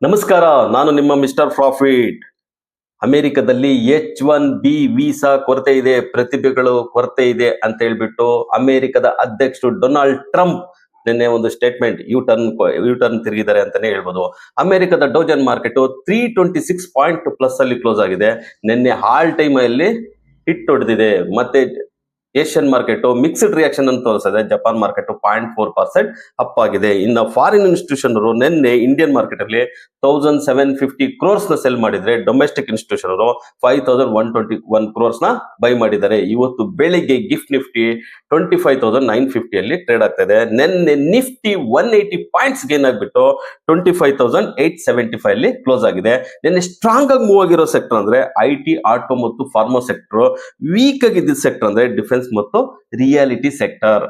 ನಮಸ್ಕಾರ, ನಾನು ನಿಮ್ಮ ಮಿಸ್ಟರ್ ಪ್ರಾಫಿಟ್. ಅಮೆರಿಕದಲ್ಲಿ H1B ವೀಸಾ ಕೊರತೆ ಇದೆ, ಪ್ರತಿಭೆಗಳು ಕೊರತೆ ಇದೆ ಅಂತ ಹೇಳ್ಬಿಟ್ಟು ಅಮೆರಿಕದ ಅಧ್ಯಕ್ಷರು ಡೊನಾಲ್ಡ್ ಟ್ರಂಪ್ ನಿನ್ನೆ ಒಂದು ಸ್ಟೇಟ್ಮೆಂಟ್ ಯೂ ಟರ್ನ್ ತಿರುಗಿದ್ದಾರೆ ಅಂತಾನೆ ಹೇಳ್ಬೋದು. ಅಮೆರಿಕದ ಡೌಜನ್ ಮಾರ್ಕೆಟ್ 326 ಪಾಯಿಂಟ್ ಪ್ಲಸ್ ಅಲ್ಲಿ ಕ್ಲೋಸ್ ಆಗಿದೆ. ನಿನ್ನೆ ಆಲ್ ಟೈಮ್ ಅಲ್ಲಿ ಹಿಟ್ ಹೊಡೆದಿದೆ. ಮತ್ತೆ ಏಷ್ಯನ್ ಮಾರ್ಕೆಟ್ ಮಿಕ್ಸ್ಡ್ ರಿಯಾಕ್ಷನ್ ಅಂತ ತೋರಿಸಿದೆ. ಜಪಾನ್ ಮಾರ್ಕೆಟ್ 0.4% ಅಪ್ ಆಗಿದೆ. ಇನ್ನು ಫಾರಿನ್ ಇನ್ಸ್ಟಿಟ್ಯೂಷನ್ ಅವರು ನಿನ್ನೆ ಇಂಡಿಯನ್ ಮಾರ್ಕೆಟ್ ಅಲ್ಲಿ 1750 crores ನ ಸೆಲ್ ಮಾಡಿದ್ರೆ, ಡೊಮೆಸ್ಟಿಕ್ ಇನ್ಸ್ಟಿಟ್ಯೂಷನ್ ಅವರು 5121 crores ನ ಬೈ ಮಾಡಿದ್ದಾರೆ. ಇವತ್ತು ಬೆಳಿಗ್ಗೆ ಗಿಫ್ಟ್ ನಿಫ್ಟಿ 25,950 ಅಲ್ಲಿ ಟ್ರೇಡ್ ಆಗ್ತಾ ಇದೆ. ನಿನ್ನೆ ನಿಫ್ಟಿ 180 ಪಾಯಿಂಟ್ಸ್ ಗೇನ್ ಆಗ್ಬಿಟ್ಟು 25,875 ಅಲ್ಲಿ ಕ್ಲೋಸ್ ಆಗಿದೆ. ನಿನ್ನೆ ಸ್ಟ್ರಾಂಗ್ ಆಗಿ ಮೂವ್ ಆಗಿರೋ ಸೆಕ್ಟರ್ ಅಂದ್ರೆ IT, ಆಟೋ ಮತ್ತು ಫಾರ್ಮಾ ಸೆಕ್ಟರ್. ವೀಕ್ ಆಗಿದ್ದ ಸೆಕ್ಟರ್ ಅಂದ್ರೆ ಡಿಫೆನ್ಸ್ ಮತ್ತು ರಿಯಾಲಿಟಿ ಸೆಕ್ಟರ್.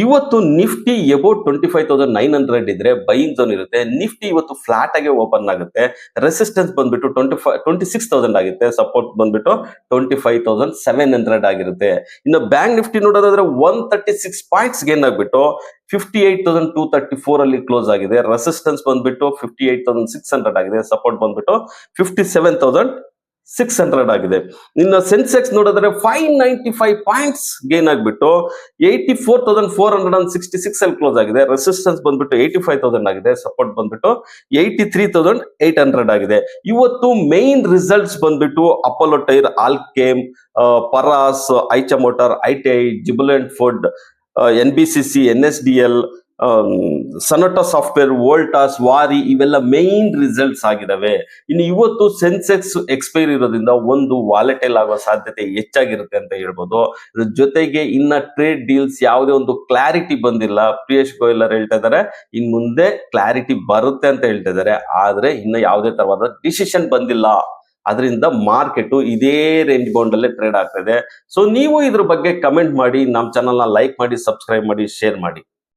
ಇವತ್ತು ನಿಫ್ಟಿ ಅಬೌಟ್ 25,900 ಇದ್ರೆ ಬೈಯಿಂಗ್ ಝೋನ್ ಇರುತ್ತೆ. ನಿಫ್ಟಿ ಇವತ್ತು ಫ್ಲಾಟ್ ಆಗಿ ಓಪನ್ ಆಗುತ್ತೆ. ರೆಸಿಸ್ಟೆನ್ಸ್ ಬಂದ್ಬಿಟ್ಟು 26,000 ಆಗುತ್ತೆ. ಸಪೋರ್ಟ್ ಬಂದ್ಬಿಟ್ಟು 25,700 ಆಗಿರುತ್ತೆ. ಇನ್ನು ಬ್ಯಾಂಕ್ ನಿಫ್ಟಿ ನೋಡೋದಾದ್ರೆ 136 ಪಾಯಿಂಟ್ಸ್ ಗೇನ್ ಆಗ್ಬಿಟ್ಟು 58,234 ಅಲ್ಲಿ ಕ್ಲೋಸ್ ಆಗಿದೆ. ರೆಸಿಸ್ಟೆನ್ಸ್ ಬಂದ್ಬಿಟ್ಟು 58,600 ಆಗಿದೆ. ಸಪೋರ್ಟ್ ಬಂದ್ಬಿಟ್ಟು 57,600 ಆಗಿದೆ. ಇನ್ನು ಸೆನ್ಸೆಕ್ಸ್ ನೋಡಿದ್ರೆ 595 ಪಾಯಿಂಟ್ಸ್ ಗೇನ್ ಆಗ್ಬಿಟ್ಟು 84,466 ಅಲ್ಲಿ ಕ್ಲೋಸ್ ಆಗಿದೆ. ರೆಸಿಸ್ಟೆನ್ಸ್ ಬಂದ್ಬಿಟ್ಟು 85,000 ಆಗಿದೆ. ಸಪೋರ್ಟ್ ಬಂದ್ಬಿಟ್ಟು 83,800 ಆಗಿದೆ. ಇವತ್ತು ಮೇನ್ ರಿಸಲ್ಟ್ಸ್ ಬಂದ್ಬಿಟ್ಟು Apollo tyre, Alkem, Paras, Eicher motor, ITI, Jubilant food, NBCC, NSDL, Sonata software, Voltas, Waaree ಇವೆಲ್ಲ ಮೇನ್ ರಿಸಲ್ಟ್ಸ್ ಆಗಿದಾವೆ. ಇನ್ನು ಇವತ್ತು ಸೆನ್ಸೆಕ್ಸ್ ಎಕ್ಸ್ಪೈರಿ ಇರೋದ್ರಿಂದ ಒಂದು ವಾಲೆಟೈಲ್ ಆಗೋ ಸಾಧ್ಯತೆ ಹೆಚ್ಚಾಗಿರುತ್ತೆ ಅಂತ ಹೇಳ್ಬೋದು. ಜೊತೆಗೆ ಇನ್ನ ಟ್ರೇಡ್ ಡೀಲ್ಸ್ ಯಾವುದೇ ಒಂದು ಕ್ಲಾರಿಟಿ ಬಂದಿಲ್ಲ. ಪಿಯೂಷ್ ಗೋಯಲ್ ಅವರು ಹೇಳ್ತಾ ಇದ್ದಾರೆ ಇನ್ ಮುಂದೆ ಕ್ಲಾರಿಟಿ ಬರುತ್ತೆ ಅಂತ ಹೇಳ್ತಾ ಇದ್ದಾರೆ. ಆದ್ರೆ ಇನ್ನು ಯಾವುದೇ ತರವಾದ ಡಿಸಿಷನ್ ಬಂದಿಲ್ಲ. ಅದರಿಂದ ಮಾರ್ಕೆಟ್ ಇದೇ ರೇಂಜ್ ಬೌಂಡ್ ಅಲ್ಲೇ ಟ್ರೇಡ್ ಆಗ್ತಾ ಇದೆ. ಸೊ ನೀವು ಇದ್ರ ಬಗ್ಗೆ ಕಮೆಂಟ್ ಮಾಡಿ, ನಮ್ಮ ಚಾನಲ್ ನ ಲೈಕ್ ಮಾಡಿ, ಸಬ್ಸ್ಕ್ರೈಬ್ ಮಾಡಿ, ಶೇರ್ ಮಾಡಿ.